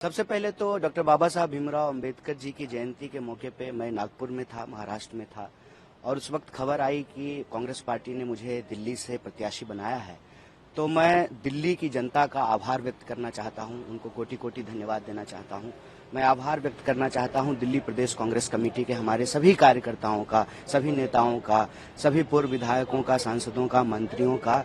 सबसे पहले तो डॉक्टर बाबा साहब भीमराव अंबेडकर जी की जयंती के मौके पे मैं नागपुर में था, महाराष्ट्र में था, और उस वक्त खबर आई कि कांग्रेस पार्टी ने मुझे दिल्ली से प्रत्याशी बनाया है। तो मैं दिल्ली की जनता का आभार व्यक्त करना चाहता हूं, उनको कोटि कोटि धन्यवाद देना चाहता हूं। मैं आभार व्यक्त करना चाहता हूं दिल्ली प्रदेश कांग्रेस कमेटी के हमारे सभी कार्यकर्ताओं का, सभी नेताओं का, सभी पूर्व विधायकों का, सांसदों का, मंत्रियों का,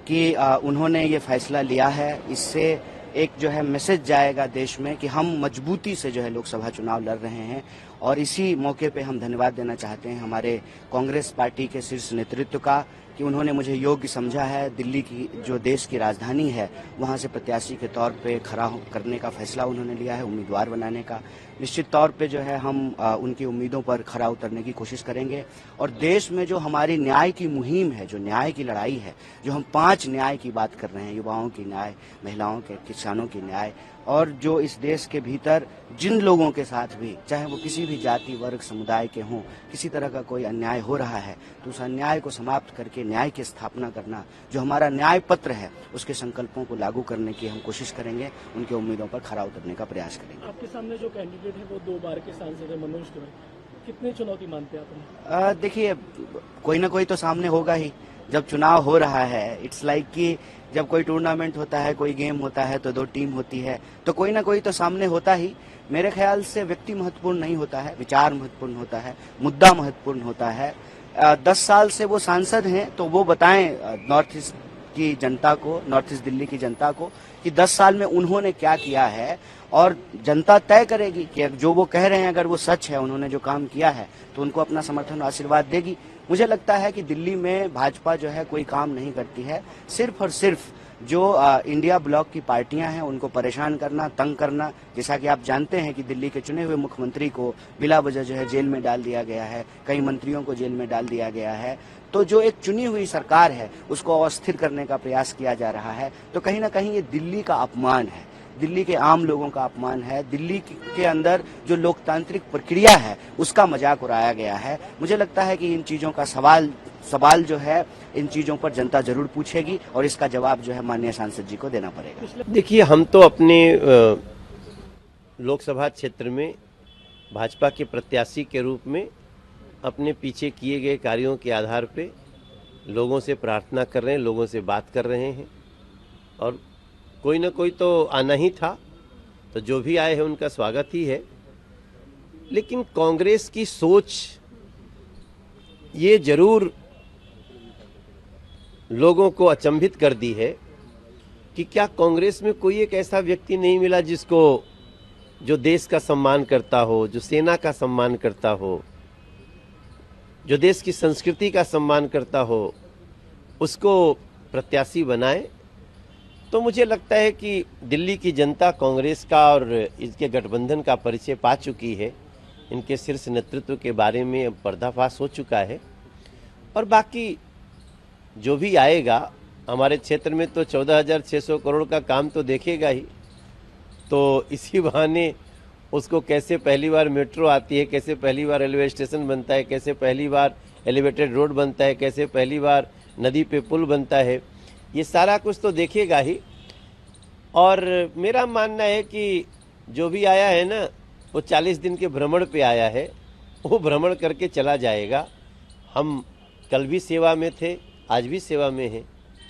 कि उन्होंने ये फैसला लिया है। इससे एक जो है मैसेज जाएगा देश में कि हम मजबूती से जो है लोकसभा चुनाव लड़ रहे हैं। और इसी मौके पे हम धन्यवाद देना चाहते हैं हमारे कांग्रेस पार्टी के शीर्ष नेतृत्व का कि उन्होंने मुझे योग्य समझा है। दिल्ली की जो देश की राजधानी है वहां से प्रत्याशी के तौर पे खड़ा करने का फैसला उन्होंने लिया है, उम्मीदवार बनाने का। निश्चित तौर पे जो है हम उनकी उम्मीदों पर खरा उतरने की कोशिश करेंगे। और देश में जो हमारी न्याय की मुहिम है, जो न्याय की लड़ाई है, जो हम 5 न्याय की बात कर रहे हैं, युवाओं की न्याय, महिलाओं के, किसानों की न्याय, और जो इस देश के भीतर जिन लोगों के साथ भी, चाहे वो किसी भी जाति वर्ग समुदाय के हों, किसी तरह का कोई अन्याय हो रहा है तो उस अन्याय को समाप्त करके न्याय की स्थापना करना, जो हमारा न्याय पत्र है उसके संकल्पों को लागू करने की हम कोशिश करेंगे, उनके उम्मीदों पर खरा उतरने का प्रयास करेंगे। आपके सामने जो कैंडिडेट है वो 2 बार के सांसद है, मनोज तिवारी, कितनी चुनौती मानते हैं आप? देखिए, कोई ना कोई तो सामने होगा ही। जब चुनाव हो रहा है, इट्स लाइक कि जब कोई टूर्नामेंट होता है, कोई गेम होता है तो 2 टीम होती है, तो कोई ना कोई तो सामने होता ही। मेरे ख्याल से व्यक्ति महत्वपूर्ण नहीं होता है, विचार महत्वपूर्ण होता है, मुद्दा महत्वपूर्ण होता है। 10 साल से वो सांसद हैं तो वो बताएं नॉर्थ ईस्ट की जनता को, नॉर्थ ईस्ट दिल्ली की जनता को, कि 10 साल में उन्होंने क्या किया है। और जनता तय करेगी कि जो वो कह रहे हैं अगर वो सच है, उन्होंने जो काम किया है, तो उनको अपना समर्थन और आशीर्वाद देगी। मुझे लगता है कि दिल्ली में भाजपा जो है कोई काम नहीं करती है, सिर्फ और सिर्फ जो इंडिया ब्लॉक की पार्टियां हैं उनको परेशान करना, तंग करना। जैसा कि आप जानते हैं कि दिल्ली के चुने हुए मुख्यमंत्री को बिला वजह जो है जेल में डाल दिया गया है, कई मंत्रियों को जेल में डाल दिया गया है। तो जो एक चुनी हुई सरकार है उसको अस्थिर करने का प्रयास किया जा रहा है। तो कहीं ना कहीं ये दिल्ली का अपमान है, दिल्ली के आम लोगों का अपमान है, दिल्ली के अंदर जो लोकतांत्रिक प्रक्रिया है उसका मजाक उड़ाया गया है। मुझे लगता है कि इन चीजों का सवाल जो है, इन चीजों पर जनता जरूर पूछेगी और इसका जवाब जो है माननीय सांसद जी को देना पड़ेगा। देखिए, हम तो अपने लोकसभा क्षेत्र में भाजपा के प्रत्याशी के रूप में अपने पीछे किए गए कार्यों के आधार पे लोगों से प्रार्थना कर रहे हैं, लोगों से बात कर रहे हैं, और कोई ना कोई तो आना ही था, तो जो भी आए हैं उनका स्वागत ही है। लेकिन कांग्रेस की सोच ये जरूर लोगों को अचंभित कर दी है कि क्या कांग्रेस में कोई एक ऐसा व्यक्ति नहीं मिला जिसको, जो देश का सम्मान करता हो, जो सेना का सम्मान करता हो, जो देश की संस्कृति का सम्मान करता हो, उसको प्रत्याशी बनाए। तो मुझे लगता है कि दिल्ली की जनता कांग्रेस का और इसके गठबंधन का परिचय पा चुकी है। इनके शीर्ष नेतृत्व के बारे में पर्दाफाश हो चुका है, और बाकी जो भी आएगा हमारे क्षेत्र में तो 14,600 करोड़ का काम तो देखेगा ही। तो इसी बहाने उसको कैसे पहली बार मेट्रो आती है, कैसे पहली बार रेलवे स्टेशन बनता है, कैसे पहली बार एलिवेटेड रोड बनता है, कैसे पहली बार नदी पे पुल बनता है, ये सारा कुछ तो देखेगा ही। और मेरा मानना है कि जो भी आया है ना, वो 40 दिन के भ्रमण पे आया है, वो भ्रमण करके चला जाएगा। हम कल भी सेवा में थे, आज भी सेवा में हैं,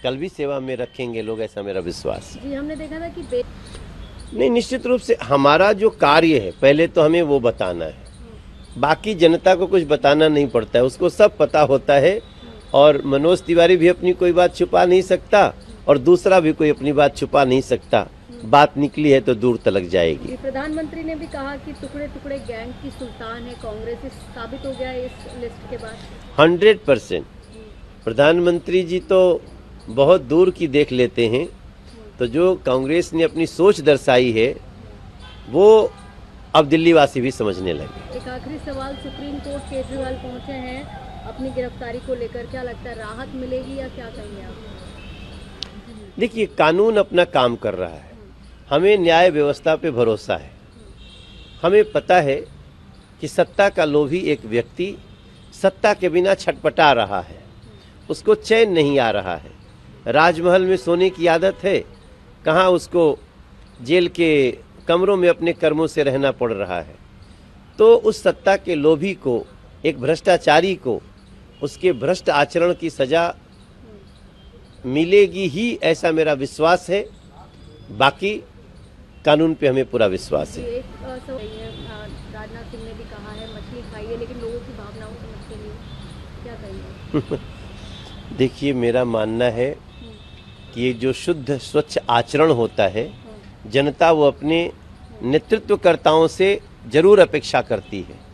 कल भी सेवा में रखेंगे लोग, ऐसा मेरा विश्वास है। जी, हमने देखा था कि नहीं, निश्चित रूप से हमारा जो कार्य है पहले तो हमें वो बताना है, बाकी जनता को कुछ बताना नहीं पड़ता है, उसको सब पता होता है। और मनोज तिवारी भी अपनी कोई बात छुपा नहीं सकता और दूसरा भी कोई अपनी बात छुपा नहीं सकता। बात निकली है तो दूर तलक जाएगी। प्रधानमंत्री ने भी कहा कि टुकड़े टुकड़े गैंग की सुल्तान है कांग्रेस, इस साबित हो गया इस लिस्ट के बाद। 100% प्रधानमंत्री जी तो बहुत दूर की देख लेते हैं। तो जो कांग्रेस ने अपनी सोच दर्शाई है वो अब दिल्ली वासी भी समझने लगे। एक आखिरी सवाल, सुप्रीम कोर्ट केजरीवाल पहुंचे हैं अपनी गिरफ्तारी को लेकर, क्या लगता है राहत मिलेगी या क्या कहेंगे आप? देखिए, कानून अपना काम कर रहा है, हमें न्याय व्यवस्था पे भरोसा है। हमें पता है कि सत्ता का लोभी एक व्यक्ति सत्ता के बिना छटपटा रहा है, उसको चैन नहीं आ रहा है। राजमहल में सोने की आदत है, कहाँ उसको जेल के कमरों में अपने कर्मों से रहना पड़ रहा है। तो उस सत्ता के लोभी को, एक भ्रष्टाचारी को, उसके भ्रष्ट आचरण की सजा मिलेगी ही, ऐसा मेरा विश्वास है। बाकी कानून पे हमें पूरा विश्वास है। एक राजनाथ सिंह ने भी कहा है मछली खाइए लेकिन लोगों की भावनाओं को मत खेलिए, क्या कहेंगे? देखिए, मेरा मानना है कि ये जो शुद्ध स्वच्छ आचरण होता है, जनता वो अपने नेतृत्वकर्ताओं से जरूर अपेक्षा करती है।